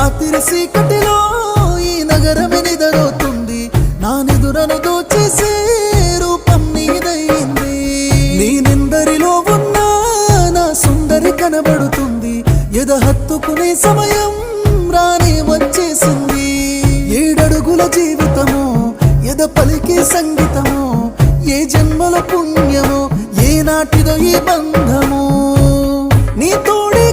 రాత్రి సీకటిలో ఈ నగరమే నిదరోతుంది, నా నిదురను దోచేసే రూపం నీదయింది. నేనెందరిలో ఉన్నా నా సుందరి కనబడుతుంది, ఎద హత్తుకునే సమయం రానే వచ్చేసింది. 7 అడుగుల జీవితము, ఎద పలికే సంగీతము, ఏ జన్మల పుణ్యమో, ఏ నాటిదో ఈ బంధము. నీ తోడే